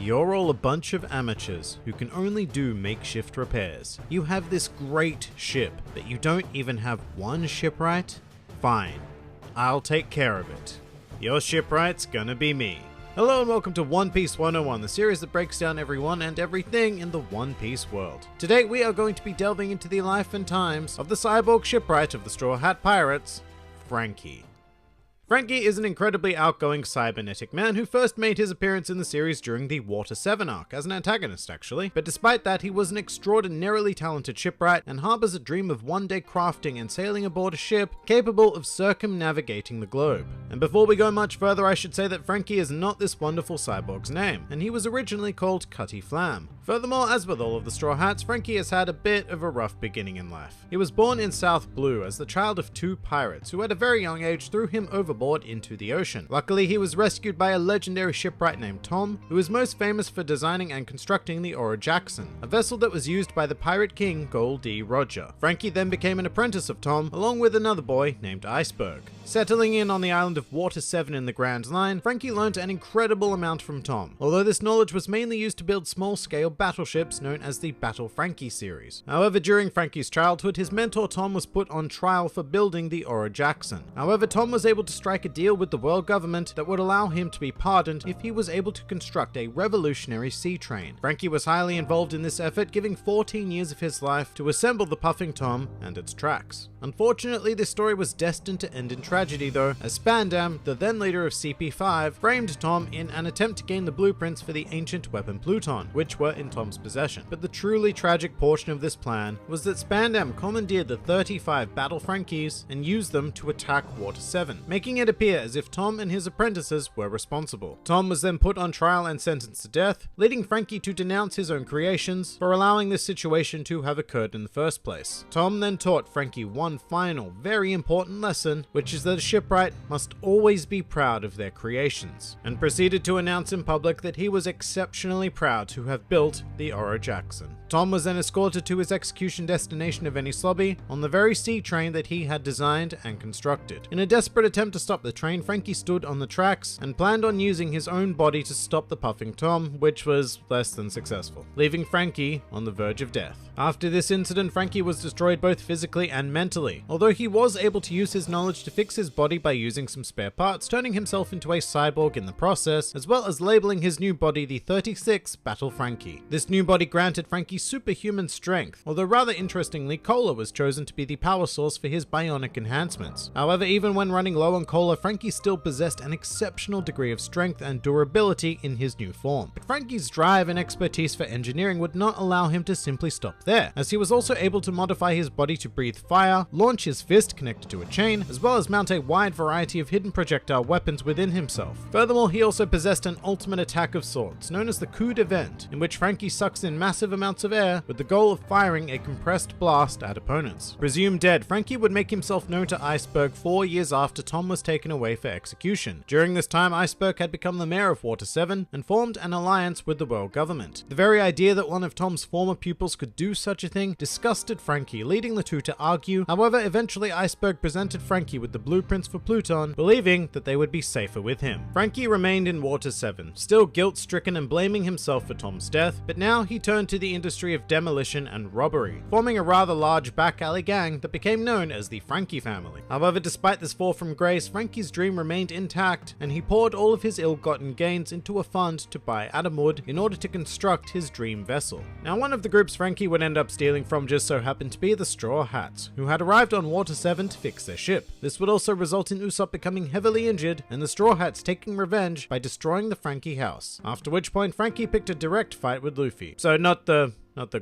You're all a bunch of amateurs who can only do makeshift repairs. You have this great ship, but you don't even have one shipwright? Fine, I'll take care of it. Your shipwright's gonna be me. Hello and welcome to One Piece 101, the series that breaks down everyone and everything in the One Piece world. Today we are going to be delving into the life and times of the cyborg shipwright of the Straw Hat Pirates, Franky. Franky is an incredibly outgoing cybernetic man who first made his appearance in the series during the Water 7 arc, as an antagonist actually, but despite that he was an extraordinarily talented shipwright and harbors a dream of one day crafting and sailing aboard a ship capable of circumnavigating the globe. And before we go much further, I should say that Franky is not this wonderful cyborg's name, and he was originally called Cutty Flam. Furthermore, as with all of the Straw Hats, Franky has had a bit of a rough beginning in life. He was born in South Blue as the child of two pirates who at a very young age threw him overboard into the ocean. Luckily, he was rescued by a legendary shipwright named Tom, who is most famous for designing and constructing the Ora Jackson, a vessel that was used by the Pirate King Gol D. Roger. Franky then became an apprentice of Tom, along with another boy named Iceberg. Settling in on the island of Water 7 in the Grand Line, Franky learnt an incredible amount from Tom, although this knowledge was mainly used to build small-scale battleships known as the Battle Franky series. However, during Franky's childhood, his mentor Tom was put on trial for building the Ora Jackson. However, Tom was able to strike a deal with the world government that would allow him to be pardoned if he was able to construct a revolutionary sea train. Franky was highly involved in this effort, giving 14 years of his life to assemble the Puffing Tom and its tracks. Unfortunately, this story was destined to end in tragedy though, as Spandam, the then leader of CP5, framed Tom in an attempt to gain the blueprints for the ancient weapon Pluton, which were in Tom's possession. But the truly tragic portion of this plan was that Spandam commandeered the 35 Battle Frankies and used them to attack Water 7, making it appear as if Tom and his apprentices were responsible. Tom was then put on trial and sentenced to death, leading Franky to denounce his own creations for allowing this situation to have occurred in the first place. Tom then taught Franky one final, very important lesson, which is that a shipwright must always be proud of their creations, and proceeded to announce in public that he was exceptionally proud to have built the Ora Jackson. Tom was then escorted to his execution destination of Enies Lobby on the very sea train that he had designed and constructed. In a desperate attempt to stop the train, Franky stood on the tracks and planned on using his own body to stop the Puffing Tom, which was less than successful, leaving Franky on the verge of death. After this incident, Franky was destroyed both physically and mentally, although he was able to use his knowledge to fix his body by using some spare parts, turning himself into a cyborg in the process, as well as labeling his new body the 36 Battle Franky. This new body granted Franky superhuman strength, although rather interestingly, cola was chosen to be the power source for his bionic enhancements. However, even when running low on cola, Franky still possessed an exceptional degree of strength and durability in his new form. But Franky's drive and expertise for engineering would not allow him to simply stop there, as he was also able to modify his body to breathe fire, launch his fist connected to a chain, as well as mount a wide variety of hidden projectile weapons within himself. Furthermore, he also possessed an ultimate attack of sorts, known as the Coup de Vent, in which Franky sucks in massive amounts of air with the goal of firing a compressed blast at opponents. Presumed dead, Franky would make himself known to Iceberg 4 years after Tom was taken away for execution. During this time, Iceberg had become the mayor of Water 7 and formed an alliance with the world government. The very idea that one of Tom's former pupils could do such a thing disgusted Franky, leading the two to argue. However, eventually Iceberg presented Franky with the blueprints for Pluton, believing that they would be safer with him. Franky remained in Water 7, still guilt-stricken and blaming himself for Tom's death, but now he turned to the industry of demolition and robbery, forming a rather large back alley gang that became known as the Franky family. However, despite this fall from grace, Franky's dream remained intact, and he poured all of his ill-gotten gains into a fund to buy atom wood in order to construct his dream vessel. Now, one of the groups Franky would end up stealing from just so happened to be the Straw Hats, who had arrived on Water 7 to fix their ship. This would also result in Usopp becoming heavily injured and the Straw Hats taking revenge by destroying the Franky house, after which point Franky picked a direct fight with Luffy. So not the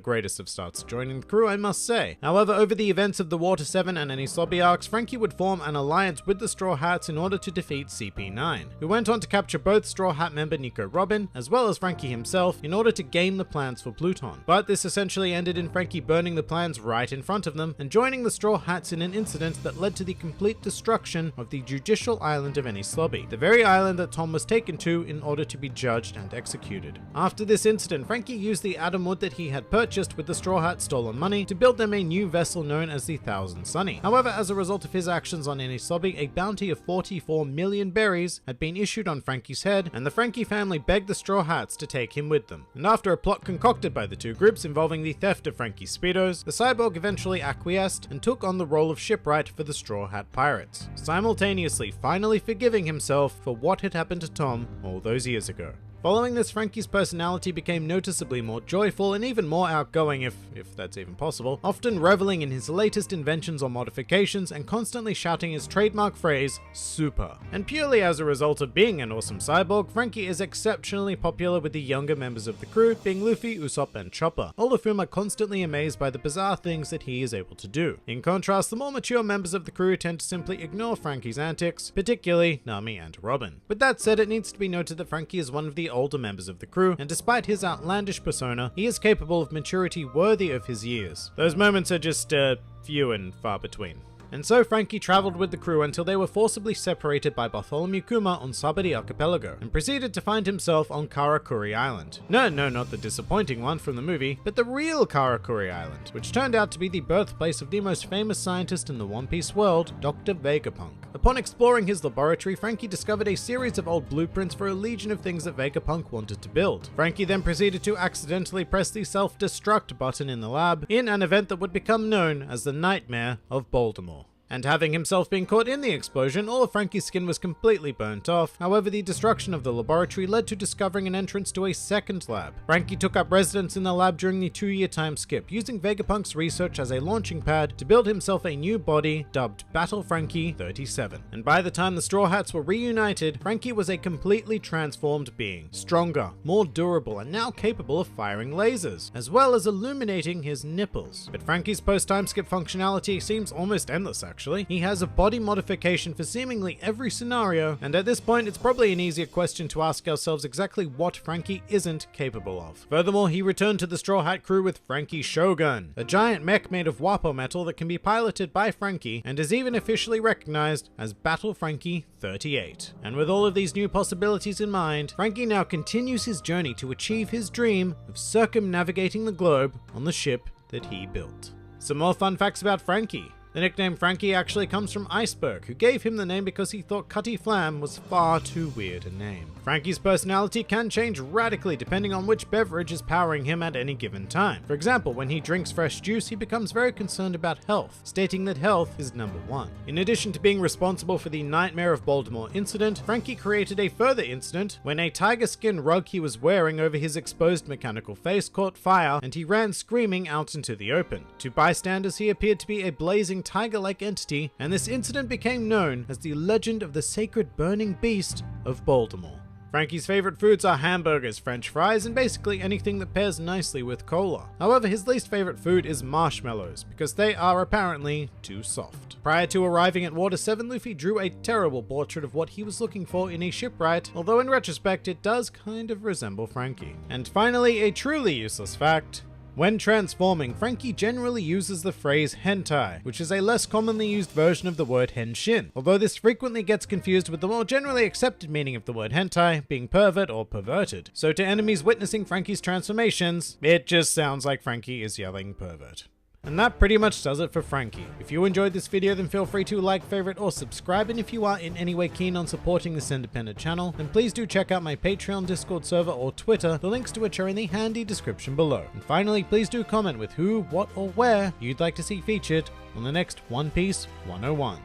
greatest of starts joining the crew, I must say. However, over the events of the Water 7 and Enies Lobby arcs, Franky would form an alliance with the Straw Hats in order to defeat CP9, who went on to capture both Straw Hat member Nico Robin, as well as Franky himself, in order to gain the plans for Pluton. But this essentially ended in Franky burning the plans right in front of them, and joining the Straw Hats in an incident that led to the complete destruction of the judicial island of Enies Lobby, the very island that Tom was taken to in order to be judged and executed. After this incident, Franky used the atom wood that he had had purchased with the Straw Hat's stolen money to build them a new vessel known as the Thousand Sunny. However, as a result of his actions on Enisobi, a bounty of 44 million berries had been issued on Franky's head, and the Franky family begged the Straw Hats to take him with them. And after a plot concocted by the two groups involving the theft of Franky's speedos, the cyborg eventually acquiesced and took on the role of shipwright for the Straw Hat Pirates, simultaneously finally forgiving himself for what had happened to Tom all those years ago. Following this, Franky's personality became noticeably more joyful and even more outgoing, if that's even possible, often reveling in his latest inventions or modifications and constantly shouting his trademark phrase, super. And purely as a result of being an awesome cyborg, Franky is exceptionally popular with the younger members of the crew, being Luffy, Usopp, and Chopper, all of whom are constantly amazed by the bizarre things that he is able to do. In contrast, the more mature members of the crew tend to simply ignore Franky's antics, particularly Nami and Robin. With that said, it needs to be noted that Franky is one of the older members of the crew, and despite his outlandish persona, he is capable of maturity worthy of his years. Those moments are just, few and far between. And so Franky traveled with the crew until they were forcibly separated by Bartholomew Kuma on Sabari Archipelago, and proceeded to find himself on Karakuri Island. No, not the disappointing one from the movie, but the real Karakuri Island, which turned out to be the birthplace of the most famous scientist in the One Piece world, Dr. Vegapunk. Upon exploring his laboratory, Franky discovered a series of old blueprints for a legion of things that Vegapunk wanted to build. Franky then proceeded to accidentally press the self-destruct button in the lab, in an event that would become known as the Nightmare of Baltimore. And having himself been caught in the explosion, all of Franky's skin was completely burnt off. However, the destruction of the laboratory led to discovering an entrance to a second lab. Franky took up residence in the lab during the 2-year time skip, using Vegapunk's research as a launching pad to build himself a new body dubbed Battle Franky 37. And by the time the Straw Hats were reunited, Franky was a completely transformed being, stronger, more durable, and now capable of firing lasers, as well as illuminating his nipples. But Franky's post-time skip functionality seems almost endless, actually. He has a body modification for seemingly every scenario, and at this point it's probably an easier question to ask ourselves exactly what Franky isn't capable of. Furthermore, he returned to the Straw Hat crew with Franky Shogun, a giant mech made of Wapo metal that can be piloted by Franky, and is even officially recognized as Battle Franky 38. And with all of these new possibilities in mind, Franky now continues his journey to achieve his dream of circumnavigating the globe on the ship that he built. Some more fun facts about Franky. The nickname Franky actually comes from Iceberg, who gave him the name because he thought Cutty Flam was far too weird a name. Franky's personality can change radically depending on which beverage is powering him at any given time. For example, when he drinks fresh juice, he becomes very concerned about health, stating that health is number one. In addition to being responsible for the Nightmare of Baltimore incident, Franky created a further incident when a tiger skin rug he was wearing over his exposed mechanical face caught fire, and he ran screaming out into the open. To bystanders, he appeared to be a blazing tiger-like entity, and this incident became known as the legend of the sacred burning beast of Baltimore. Franky's favorite foods are hamburgers, french fries, and basically anything that pairs nicely with cola. However, his least favorite food is marshmallows, because they are apparently too soft. Prior to arriving at Water 7, Luffy drew a terrible portrait of what he was looking for in a shipwright, although in retrospect it does kind of resemble Franky. And finally, a truly useless fact. When transforming, Franky generally uses the phrase hentai, which is a less commonly used version of the word henshin, although this frequently gets confused with the more generally accepted meaning of the word hentai being pervert or perverted. So to enemies witnessing Franky's transformations, it just sounds like Franky is yelling pervert. And that pretty much does it for Franky. If you enjoyed this video, then feel free to like, favorite, or subscribe, and if you are in any way keen on supporting this independent channel, then please do check out my Patreon, Discord server, or Twitter, the links to which are in the handy description below. And finally, please do comment with who, what, or where you'd like to see featured on the next One Piece 101.